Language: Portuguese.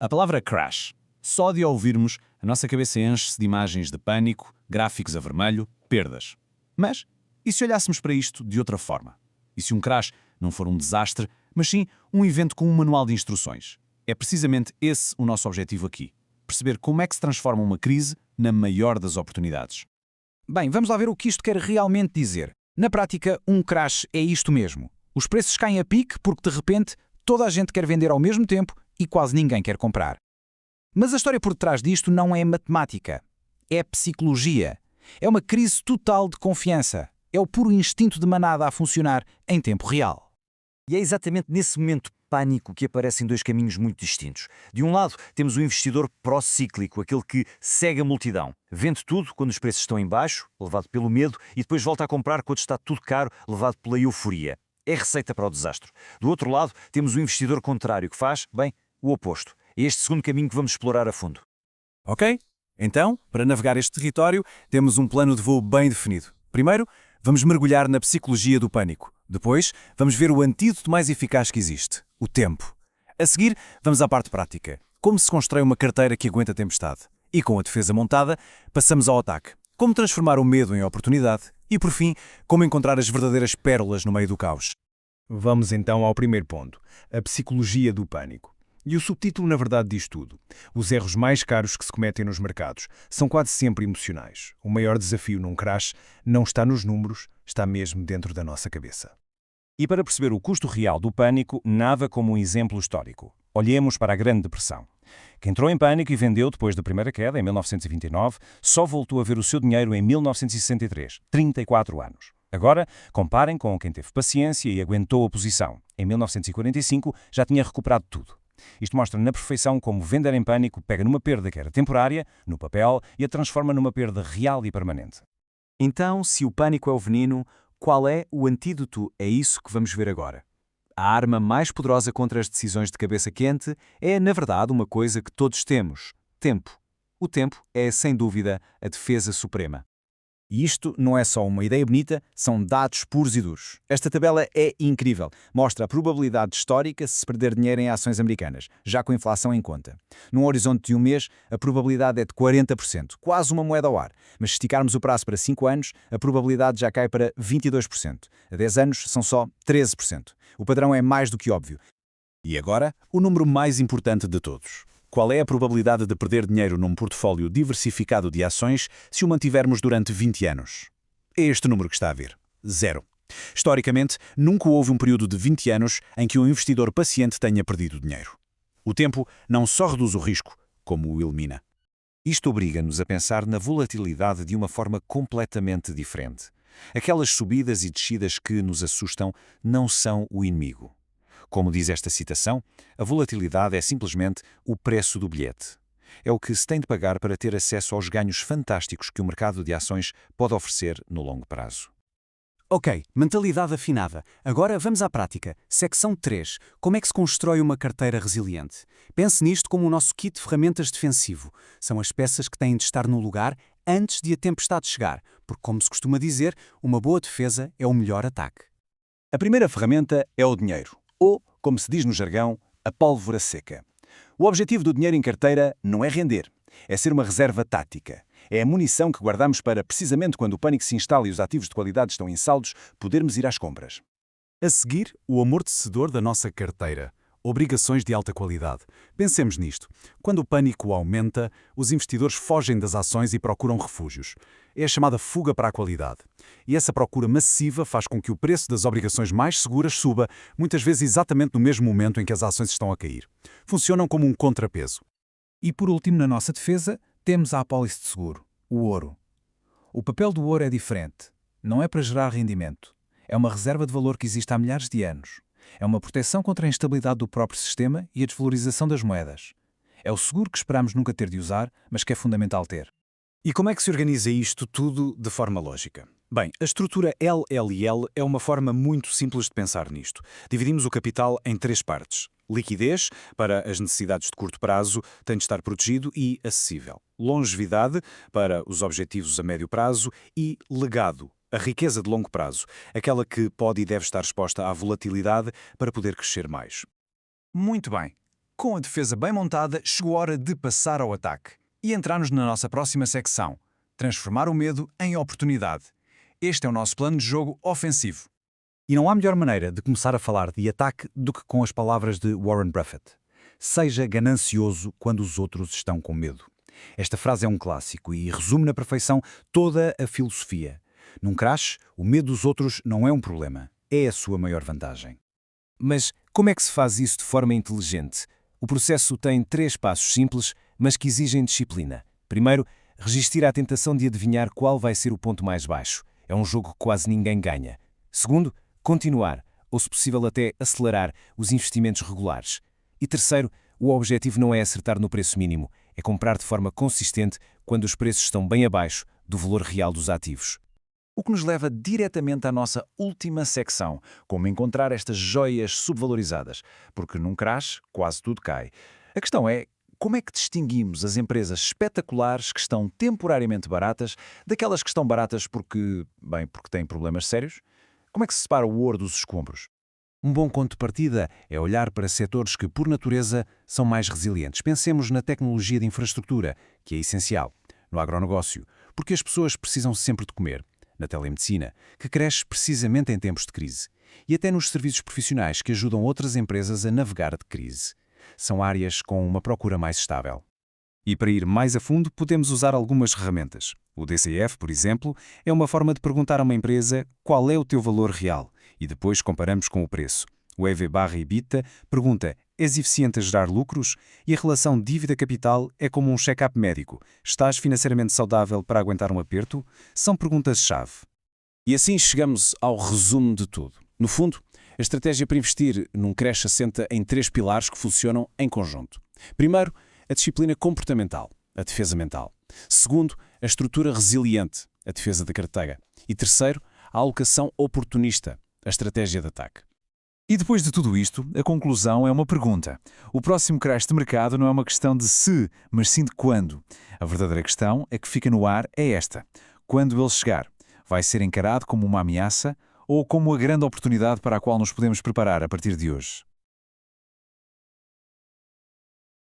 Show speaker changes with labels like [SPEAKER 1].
[SPEAKER 1] A palavra crash. Só de a ouvirmos, a nossa cabeça enche-se de imagens de pânico, gráficos a vermelho, perdas. Mas, e se olhássemos para isto de outra forma? E se um crash não for um desastre, mas sim um evento com um manual de instruções? É precisamente esse o nosso objetivo aqui. Perceber como é que se transforma uma crise na maior das oportunidades.
[SPEAKER 2] Bem, vamos lá ver o que isto quer realmente dizer. Na prática, um crash é isto mesmo. Os preços caem a pique porque, de repente, toda a gente quer vender ao mesmo tempo e quase ninguém quer comprar. Mas a história por detrás disto não é matemática. É psicologia. É uma crise total de confiança. É o puro instinto de manada a funcionar em tempo real.
[SPEAKER 3] E é exatamente nesse momento de pânico que aparecem dois caminhos muito distintos. De um lado, temos o investidor pró-cíclico, aquele que segue a multidão. Vende tudo quando os preços estão em baixo, levado pelo medo, e depois volta a comprar quando está tudo caro, levado pela euforia. É receita para o desastre. Do outro lado, temos o investidor contrário, que faz, bem, o oposto. É este segundo caminho que vamos explorar a fundo.
[SPEAKER 4] Ok? Então, para navegar este território, temos um plano de voo bem definido. Primeiro, vamos mergulhar na psicologia do pânico. Depois, vamos ver o antídoto mais eficaz que existe, o tempo. A seguir, vamos à parte prática. Como se constrói uma carteira que aguenta a tempestade. E com a defesa montada, passamos ao ataque. Como transformar o medo em oportunidade. E, por fim, como encontrar as verdadeiras pérolas no meio do caos.
[SPEAKER 5] Vamos então ao primeiro ponto, a psicologia do pânico. E o subtítulo, na verdade, diz tudo. Os erros mais caros que se cometem nos mercados são quase sempre emocionais. O maior desafio num crash não está nos números, está mesmo dentro da nossa cabeça.
[SPEAKER 6] E para perceber o custo real do pânico, nada como um exemplo histórico. Olhemos para a Grande Depressão. Quem entrou em pânico e vendeu depois da primeira queda, em 1929, só voltou a ver o seu dinheiro em 1963, 34 anos. Agora, comparem com quem teve paciência e aguentou a posição. Em 1945, já tinha recuperado tudo. Isto mostra na perfeição como vender em pânico pega numa perda que era temporária, no papel, e a transforma numa perda real e permanente.
[SPEAKER 1] Então, se o pânico é o veneno, qual é o antídoto? É isso que vamos ver agora. A arma mais poderosa contra as decisões de cabeça quente é, na verdade, uma coisa que todos temos: tempo. O tempo é, sem dúvida, a defesa suprema.
[SPEAKER 2] E isto não é só uma ideia bonita, são dados puros e duros. Esta tabela é incrível. Mostra a probabilidade histórica se perder dinheiro em ações americanas, já com a inflação em conta. Num horizonte de um mês, a probabilidade é de 40%, quase uma moeda ao ar. Mas se esticarmos o prazo para 5 anos, a probabilidade já cai para 22%. A 10 anos são só 13%. O padrão é mais do que óbvio.
[SPEAKER 4] E agora, o número mais importante de todos. Qual é a probabilidade de perder dinheiro num portfólio diversificado de ações se o mantivermos durante 20 anos? É este número que está a ver. 0. Historicamente, nunca houve um período de 20 anos em que um investidor paciente tenha perdido dinheiro. O tempo não só reduz o risco, como o elimina.
[SPEAKER 3] Isto obriga-nos a pensar na volatilidade de uma forma completamente diferente. Aquelas subidas e descidas que nos assustam não são o inimigo. Como diz esta citação, a volatilidade é simplesmente o preço do bilhete. É o que se tem de pagar para ter acesso aos ganhos fantásticos que o mercado de ações pode oferecer no longo prazo.
[SPEAKER 1] Ok, mentalidade afinada. Agora vamos à prática. Secção 3. Como é que se constrói uma carteira resiliente? Pense nisto como o nosso kit de ferramentas defensivo. São as peças que têm de estar no lugar antes de a tempestade chegar, porque, como se costuma dizer, uma boa defesa é o melhor ataque.
[SPEAKER 4] A primeira ferramenta é o dinheiro, ou, como se diz no jargão, a pólvora seca. O objetivo do dinheiro em carteira não é render, é ser uma reserva tática. É a munição que guardamos para, precisamente quando o pânico se instala e os ativos de qualidade estão em saldos, podermos ir às compras.
[SPEAKER 1] A seguir, o amortecedor da nossa carteira. Obrigações de alta qualidade. Pensemos nisto. Quando o pânico aumenta, os investidores fogem das ações e procuram refúgios. É a chamada fuga para a qualidade. E essa procura massiva faz com que o preço das obrigações mais seguras suba, muitas vezes exatamente no mesmo momento em que as ações estão a cair. Funcionam como um contrapeso.
[SPEAKER 2] E por último, na nossa defesa, temos a apólice de seguro, o ouro. O papel do ouro é diferente. Não é para gerar rendimento. É uma reserva de valor que existe há milhares de anos. É uma proteção contra a instabilidade do próprio sistema e a desvalorização das moedas. É o seguro que esperamos nunca ter de usar, mas que é fundamental ter.
[SPEAKER 1] E como é que se organiza isto tudo de forma lógica? Bem, a estrutura LLL é uma forma muito simples de pensar nisto. Dividimos o capital em 3 partes. Liquidez, para as necessidades de curto prazo, tem de estar protegido e acessível. Longevidade, para os objetivos a médio prazo. E legado, a riqueza de longo prazo, aquela que pode e deve estar exposta à volatilidade para poder crescer mais.
[SPEAKER 2] Muito bem. Com a defesa bem montada, chegou a hora de passar ao ataque e entrar-nos na nossa próxima secção: transformar o medo em oportunidade. Este é o nosso plano de jogo ofensivo.
[SPEAKER 1] E não há melhor maneira de começar a falar de ataque do que com as palavras de Warren Buffett. Seja ganancioso quando os outros estão com medo. Esta frase é um clássico e resume na perfeição toda a filosofia. Num crash, o medo dos outros não é um problema, é a sua maior vantagem.
[SPEAKER 6] Mas como é que se faz isso de forma inteligente? O processo tem 3 passos simples, mas que exigem disciplina. Primeiro, resistir à tentação de adivinhar qual vai ser o ponto mais baixo. É um jogo que quase ninguém ganha. Segundo, continuar, ou se possível até acelerar, os investimentos regulares. E terceiro, o objetivo não é acertar no preço mínimo, é comprar de forma consistente quando os preços estão bem abaixo do valor real dos ativos.
[SPEAKER 3] O que nos leva diretamente à nossa última secção, como encontrar estas joias subvalorizadas, porque num crash quase tudo cai. A questão é, como é que distinguimos as empresas espetaculares que estão temporariamente baratas daquelas que estão baratas porque têm problemas sérios? Como é que se separa o ouro dos escombros?
[SPEAKER 1] Um bom ponto de partida é olhar para setores que, por natureza, são mais resilientes. Pensemos na tecnologia de infraestrutura, que é essencial, no agronegócio, porque as pessoas precisam sempre de comer, na telemedicina, que cresce precisamente em tempos de crise, e até nos serviços profissionais que ajudam outras empresas a navegar de crise. São áreas com uma procura mais estável.
[SPEAKER 4] E para ir mais a fundo, podemos usar algumas ferramentas. O DCF, por exemplo, é uma forma de perguntar a uma empresa qual é o teu valor real e depois comparamos com o preço. O EV/EBITDA pergunta: és eficiente a gerar lucros? E a relação dívida-capital é como um check-up médico. Estás financeiramente saudável para aguentar um aperto? São perguntas-chave.
[SPEAKER 6] E assim chegamos ao resumo de tudo. No fundo, a estratégia para investir num crash assenta em 3 pilares que funcionam em conjunto. Primeiro, a disciplina comportamental, a defesa mental. Segundo, a estrutura resiliente, a defesa da carteira. E terceiro, a alocação oportunista, a estratégia de ataque.
[SPEAKER 2] E depois de tudo isto, a conclusão é uma pergunta. O próximo crash de mercado não é uma questão de se, mas sim de quando. A verdadeira questão é que fica no ar é esta. Quando ele chegar, vai ser encarado como uma ameaça ou como a grande oportunidade para a qual nos podemos preparar a partir de hoje?